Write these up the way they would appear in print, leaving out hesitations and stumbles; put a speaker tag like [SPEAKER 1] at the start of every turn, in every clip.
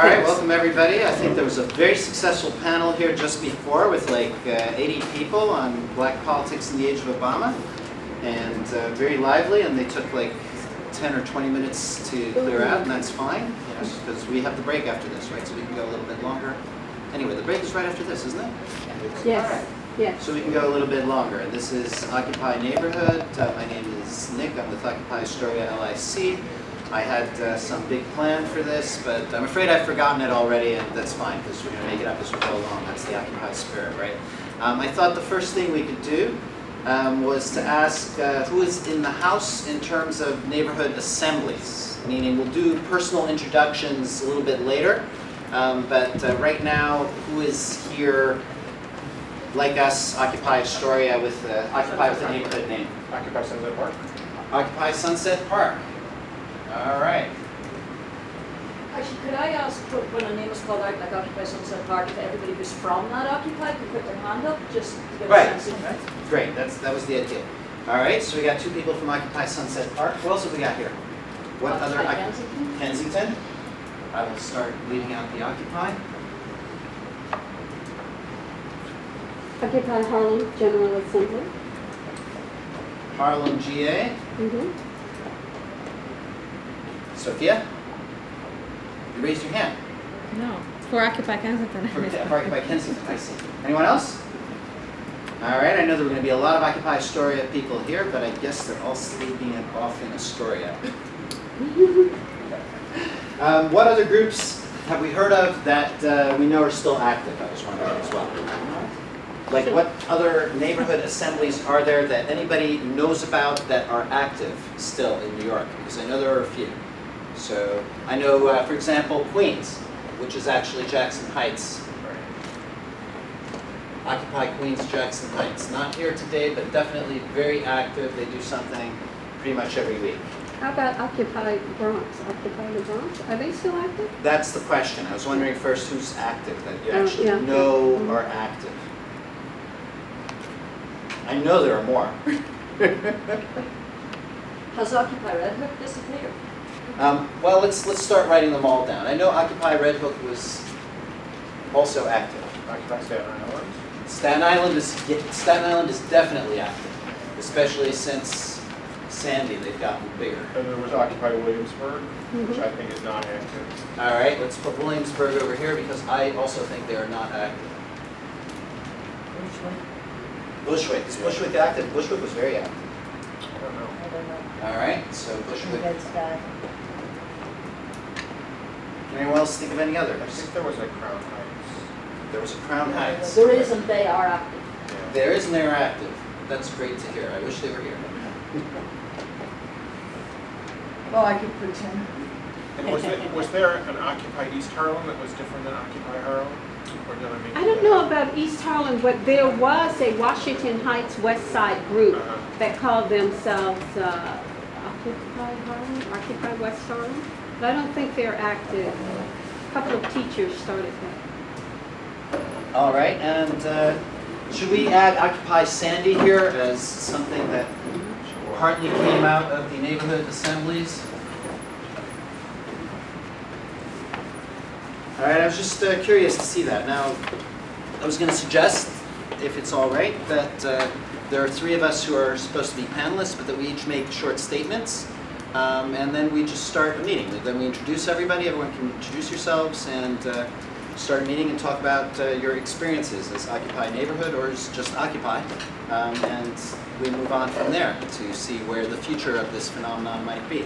[SPEAKER 1] right, welcome everybody. I think there was a very successful panel here just before with like 80 people on black politics in the age of Obama. And very lively, and they took like 10 or 20 minutes to clear out, and that's fine, because we have the break after this, right? So we can go a little bit longer. Anyway, the break is right after this, isn't it?
[SPEAKER 2] Yes.
[SPEAKER 1] Right.
[SPEAKER 2] Yes.
[SPEAKER 1] So we can go a little bit longer. This is Occupy Neighborhood. My name is Nick. I'm with Occupy Astoria LIC. I had some big plan for this, but I'm afraid I've forgotten it already, and that's fine, because we're going to make it up as we go along. That's the Occupy spirit, right? I thought the first thing we could do was to ask who is in the house in terms of neighborhood assemblies, meaning we'll do personal introductions a little bit later, but right now, who is here like us, Occupy Astoria with Occupy with a neighborhood name?
[SPEAKER 3] Occupy Sunset Park.
[SPEAKER 1] Occupy Sunset Park. All right.
[SPEAKER 4] Actually, could I ask, when a name is called out, like Occupy Sunset Park, if everybody who's from that Occupy could put their hand up, just to get
[SPEAKER 1] Right.
[SPEAKER 4] a sense of...
[SPEAKER 1] Great, that was the idea. All right, so we got two people from Occupy Sunset Park. Who else have we got here? What other?
[SPEAKER 4] Kensington?
[SPEAKER 1] Kensington. I will start leading out the Occupy.
[SPEAKER 2] Occupy Harlem General Assembly.
[SPEAKER 1] Harlem GA.
[SPEAKER 2] Mm-hmm.
[SPEAKER 1] Sophia? You raised your hand.
[SPEAKER 5] No, for Occupy Kensington.
[SPEAKER 1] For Occupy Kensington, I see. Anyone else? All right, I know there are going to be a lot of Occupy Astoria people here, but I guess they're all sleeping off in Astoria. What other groups have we heard of that we know are still active? I was wondering as well. Like what other neighborhood assemblies are there that anybody knows about that are active still in New York? Because I know there are a few. So I know, for example, Queens, which is actually Jackson Heights. Occupy Queens, Jackson Heights. Not here today, but definitely very active. They do something pretty much every week.
[SPEAKER 2] How about Occupy Bronx? Occupy the Bronx? Are they still active?
[SPEAKER 1] That's the question. I was wondering first who's active that you actually
[SPEAKER 2] yeah.
[SPEAKER 1] know
[SPEAKER 2] Mhm.
[SPEAKER 1] are active. I know there are more.
[SPEAKER 4] Has Occupy Red Hook disappeared?
[SPEAKER 1] Well, let's start writing them all down. I know Occupy Red Hook was also active.
[SPEAKER 3] Occupy Staten Island.
[SPEAKER 1] Staten Island is definitely active, especially since Sandy. They've gotten bigger.
[SPEAKER 3] And there was Occupy Williamsburg, which
[SPEAKER 2] Mhm.
[SPEAKER 3] I think is not active.
[SPEAKER 1] All right, let's put Williamsburg over here because I also think they are not active.
[SPEAKER 4] Which one?
[SPEAKER 1] Bushwick. Is Bushwick active? Bushwick was very active.
[SPEAKER 3] I don't know.
[SPEAKER 4] I don't know.
[SPEAKER 1] All right, so Bushwick.
[SPEAKER 4] Bed-Stuy.
[SPEAKER 1] Can anyone else think of any
[SPEAKER 3] I
[SPEAKER 1] others?
[SPEAKER 3] think there was a Crown Heights.
[SPEAKER 1] There was a Crown Heights.
[SPEAKER 4] There is, and they are active.
[SPEAKER 3] Yeah.
[SPEAKER 1] There is and they're active. That's great to hear. I wish they were here.
[SPEAKER 4] Well, I could pretend.
[SPEAKER 3] And was there an Occupy East Harlem that was different than Occupy Harlem? Or did I make
[SPEAKER 2] I don't
[SPEAKER 3] that
[SPEAKER 2] know
[SPEAKER 3] up?
[SPEAKER 2] about East Harlem, but there was a Washington Heights West Side group
[SPEAKER 3] Uh-huh.
[SPEAKER 2] that called themselves Occupy Harlem, Occupy West Harlem. But I don't think they're active. A couple of teachers started that.
[SPEAKER 1] All right, and should we add Occupy Sandy here as something that partly came out of the neighborhood assemblies? All right, I was just curious to see that. Now, I was going to suggest, if it's all right, that there are three of us who are supposed to be panelists, but that we each make short statements, and then we just start a meeting. Then we introduce everybody. Everyone can introduce yourselves and start a meeting and talk about your experiences as Occupy neighborhood or as just Occupy, and we move on from there to see where the future of this phenomenon might be.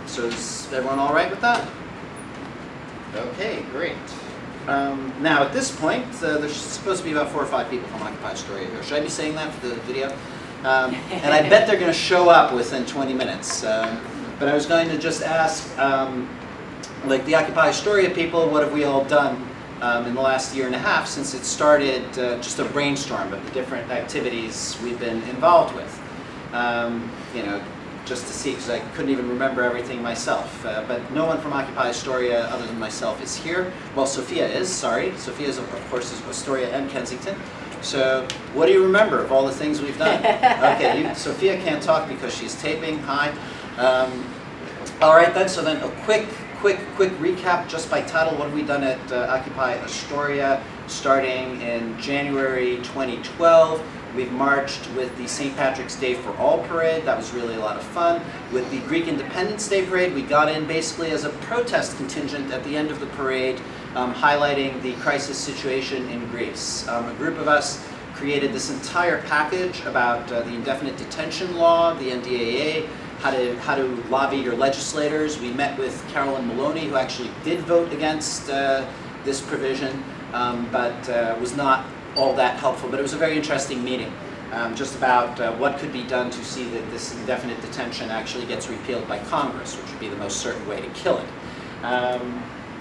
[SPEAKER 1] So is everyone all right with that? Okay, great. Now at this point, there's supposed to be about 4 or 5 people from Occupy Astoria here. Should I be saying that for the video? And I bet they're going to show up within 20 minutes. But I was going to just ask, like the Occupy Astoria people, what have we all done in the last year and a half since it started, just a brainstorm of the different activities we've been involved with. You know, just to see, because I couldn't even remember everything myself. But no one from Occupy Astoria other than myself is here. Well, Sophia is, sorry. Sophia is, of course, is Astoria and Kensington. So what do you remember of all the things we've done? Okay, Sophia can't talk because she's taping. Hi. All right then, so then a quick quick recap just by title. What have we done at Occupy Astoria starting in January 2012? We've marched with the St. Patrick's Day for All parade. That was really a lot of fun. With the Greek Independence Day parade, we got in basically as a protest contingent at the end of the parade, highlighting the crisis situation in Greece. A group of us created this entire package about the indefinite detention law, the NDAA, how to lobby your legislators. We met with Carolyn Maloney, who actually did vote against this provision, but was not all that helpful. But it was a very interesting meeting, just about what could be done to see that this indefinite detention actually gets repealed by Congress, which would be the most certain way to kill it.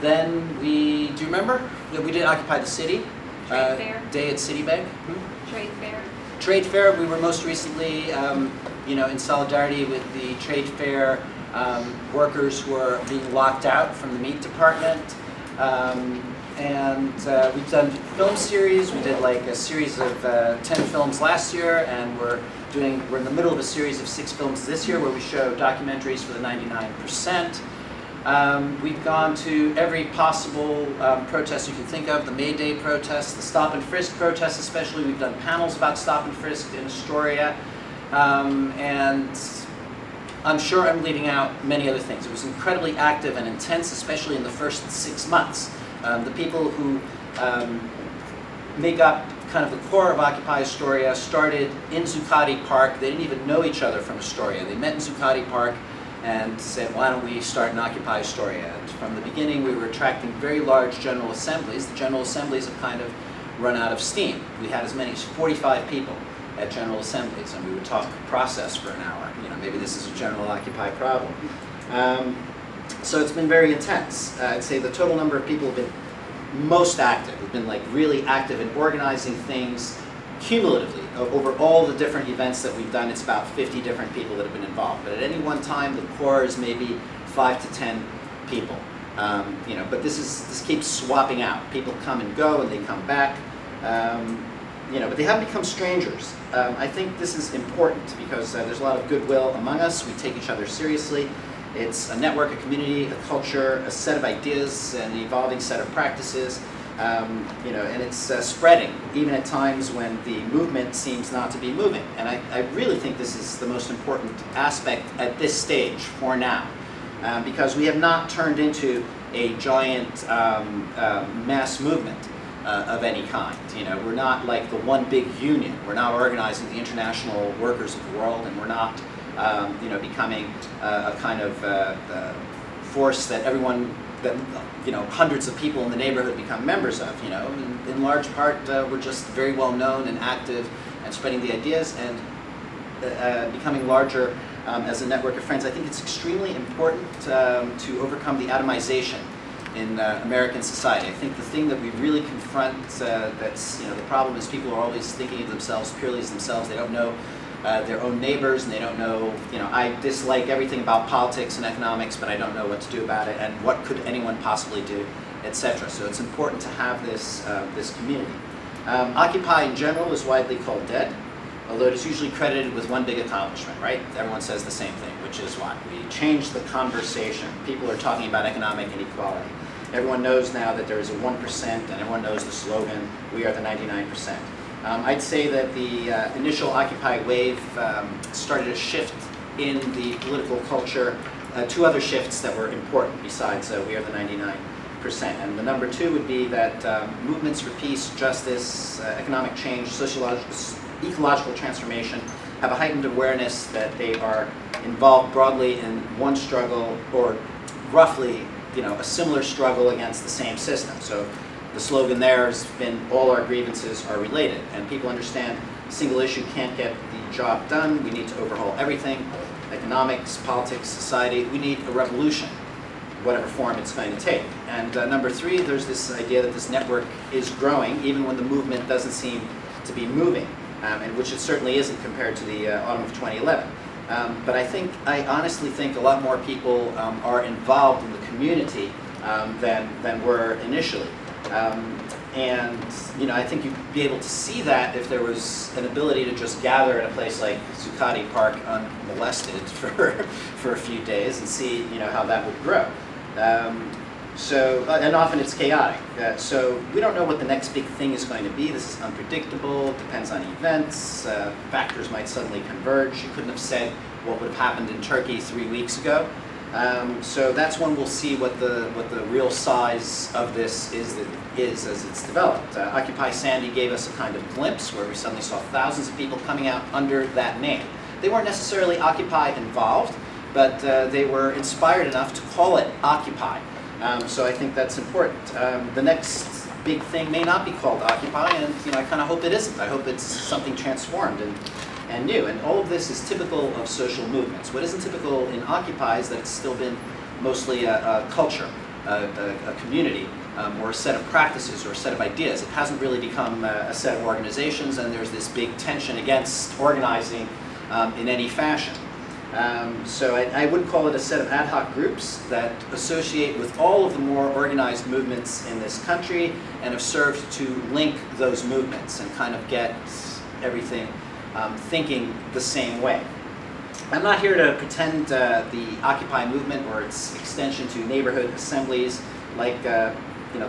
[SPEAKER 1] Then do you remember that we did Occupy the City?
[SPEAKER 6] Trade fair.
[SPEAKER 1] Day at Citibank.
[SPEAKER 6] Trade fair.
[SPEAKER 1] Trade fair, we were most recently in solidarity with the trade fair workers who are being locked out from the meat department. And we've done film series. We did like a series of 10 films last year, and we're in the middle of a series of 6 films this year where we show documentaries for the 99%. We've gone to every possible protest you can think of, the May Day protests, the Stop and Frisk protests especially. We've done panels about Stop and Frisk in Astoria. And I'm sure I'm leaving out many other things. It was incredibly active and intense, especially in the first 6 months. The people who make up kind of the core of Occupy Astoria started in Zuccotti Park. They didn't even know each other from Astoria. They met in Zuccotti Park and said, why don't we start an Occupy Astoria? And from the beginning, we were attracting very large General Assemblies. The General Assemblies have kind of run out of steam. We had as many as 45 people at General Assemblies, and we would talk process for an hour. Maybe this is a general Occupy problem. So it's been very intense. I'd say the total number of people have been most active, have been like really active in organizing things cumulatively. Over all the different events that we've done, it's about 50 different people that have been involved. But at any one time, the core is maybe 5 to 10 people. But this keeps swapping out. People come and go, and they come back. But they haven't become strangers. I think this is important because there's a lot of goodwill among us. We take each other seriously. It's a network, a community, a culture, a set of ideas, and an evolving set of practices. And it's spreading, even at times when the movement seems not to be moving. And I really think this is the most important aspect at this stage for now, because we have not turned into a giant mass movement of any kind. We're not like the one big union. We're not organizing the international workers of the world, and we're not becoming a kind of force that hundreds of people in the neighborhood become members of. In large part, we're just very well known and active and spreading the ideas and becoming larger as a network of friends. I think it's extremely important to overcome the atomization in American society. I think the thing that we really confront that's the problem is people are always thinking of themselves purely as themselves. They don't know their own neighbors, and they don't know, I dislike everything about politics and economics, but I don't know what to do about it, and what could anyone possibly do, etc. So it's important to have this community. Occupy in general is widely called dead, although it is usually credited with one big accomplishment, right? Everyone says the same thing, which is what? We changed the conversation. People are talking about economic inequality. Everyone knows now that there is a 1%, and everyone knows the slogan, we are the 99%. I'd say that the initial Occupy wave started a shift in the political culture, 2 other shifts that were important besides we are the 99%. And the number 2 would be that movements for peace, justice, economic change, ecological transformation have a heightened awareness that they are involved broadly in one struggle, or roughly a similar struggle against the same system. So the slogan there has been, all our grievances are related, and people understand a single issue can't get the job done. We need to overhaul everything, economics, politics, society. We need a revolution, whatever form it's going to take. And number 3, there's this idea that this network is growing, even when the movement doesn't seem to be moving, and which it certainly isn't compared to the autumn of 2011. But I honestly think a lot more people are involved in the community than were initially. I think you'd be able to see that if there was an ability to just gather in a place like Zuccotti Park unmolested for a few days and see how that would grow. And often it's chaotic. So we don't know what the next big thing is going to be. This is unpredictable, depends on events. Factors might suddenly converge. You couldn't have said what would have happened in Turkey 3 weeks ago. So that's when we'll see what the real size of this is as it's developed. Occupy Sandy gave us a kind of glimpse where we suddenly saw thousands of people coming out under that name. They weren't necessarily Occupy involved, but they were inspired enough to call it Occupy. So I think that's important. The next big thing may not be called Occupy, and I kind of hope it isn't. I hope it's something transformed and new. And all of this is typical of social movements. What isn't typical in Occupy is that it's still been mostly a culture, a community, or a set of practices or a set of ideas. It hasn't really become a set of organizations, and there's this big tension against organizing in any fashion. So I would call it a set of ad hoc groups that associate with all of the more organized movements in this country and have served to link those movements and kind of get everything thinking the same way. I'm not here to pretend the Occupy movement or its extension to neighborhood assemblies like the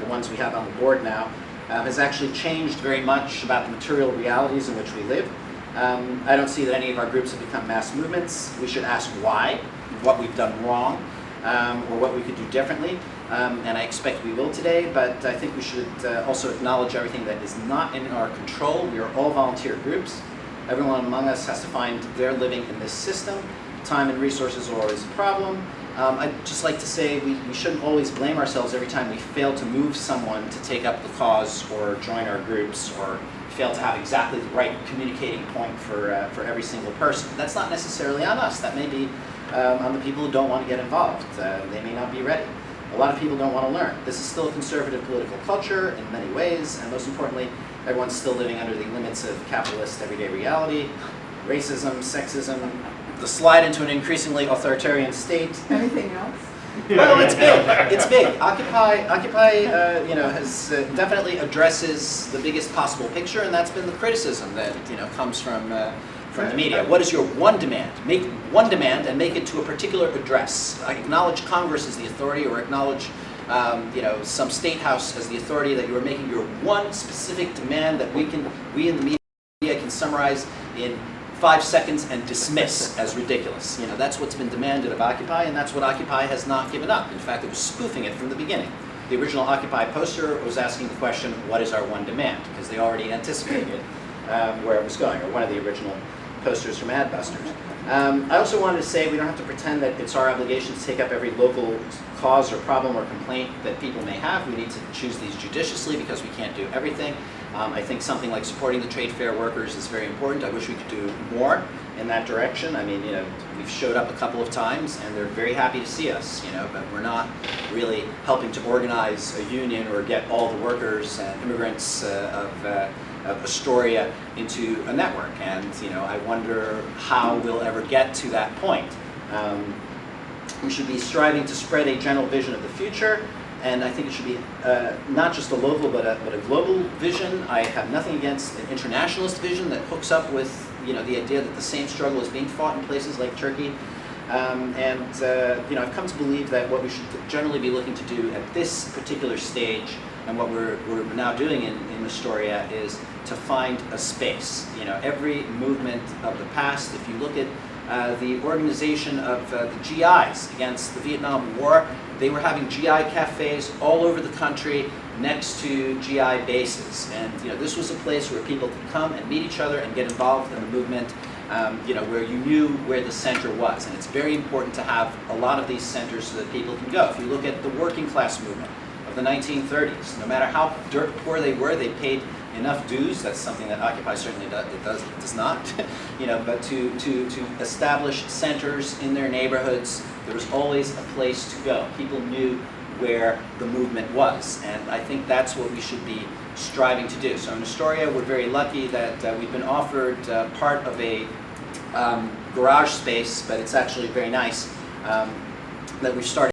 [SPEAKER 1] ones we have on the board now has actually changed very much about the material realities in which we live. I don't see that any of our groups have become mass movements. We should ask why, what we've done wrong, or what we could do differently, and I expect we will today, but I think we should also acknowledge everything that is not in our control. We are all volunteer groups. Everyone among us has to find their living in this system. Time and resources are always a problem. I'd just like to say we shouldn't always blame ourselves every time we fail to move someone to take up the cause or join our groups or fail to have exactly the right communicating point for every single person. That's not necessarily on us. That may be on the people who don't want to get involved. They may not be ready. A lot of people don't want to learn. This is still a conservative political culture in many ways, and most importantly, everyone's still living under the limits of capitalist everyday reality, racism, sexism, the slide into an increasingly authoritarian state.
[SPEAKER 7] Anything else?
[SPEAKER 1] Well, it's big. It's big. Occupy, has definitely addresses the biggest possible picture, and that's been the criticism that comes from the media. What is your one demand? Make one demand and make it to a particular address. Acknowledge Congress as the authority, or acknowledge some state house as the authority, that you are making your one specific demand that we in the media can summarize in 5 seconds and dismiss as ridiculous. That's what's been demanded of Occupy, and that's what Occupy has not given up. In fact, it was spoofing it from the beginning. The original Occupy poster was asking the question, what is our one demand? Because they already anticipated where it was going, or one of the original posters from Adbusters. I also wanted to say we don't have to pretend that it's our obligation to take up every local cause or problem or complaint that people may have. We need to choose these judiciously because we can't do everything. I think something like supporting the trade fair workers is very important. I wish we could do more in that direction. I mean, we've showed up a couple of times and they're very happy to see us, but we're not really helping to organize a union or get all the workers and immigrants of Astoria into a network. And, I wonder how we'll ever get to that point. We should be striving to spread a general vision of the future. And I think it should be not just a local, but a global vision. I have nothing against an internationalist vision that hooks up with, the idea that the same struggle is being fought in places like Turkey. I've come to believe that what we should generally be looking to do at this particular stage, and what we're now doing in Astoria, is to find a space. Every movement of the past, if you look at the organization of the GIs against the Vietnam War, they were having GI cafes all over the country next to GI bases. And this was a place where people could come and meet each other and get involved in the movement, where you knew where the center was. And it's very important to have a lot of these centers so that people can go. If you look at the working class movement of the 1930s, no matter how dirt poor they were, they paid enough dues. That's something that Occupy certainly does not. But to establish centers in their neighborhoods, there was always a place to go. People knew where the movement was, and I think that's what we should be striving to do. So in Astoria, we're very lucky that we've been offered part of a garage space, but it's actually very nice that we've started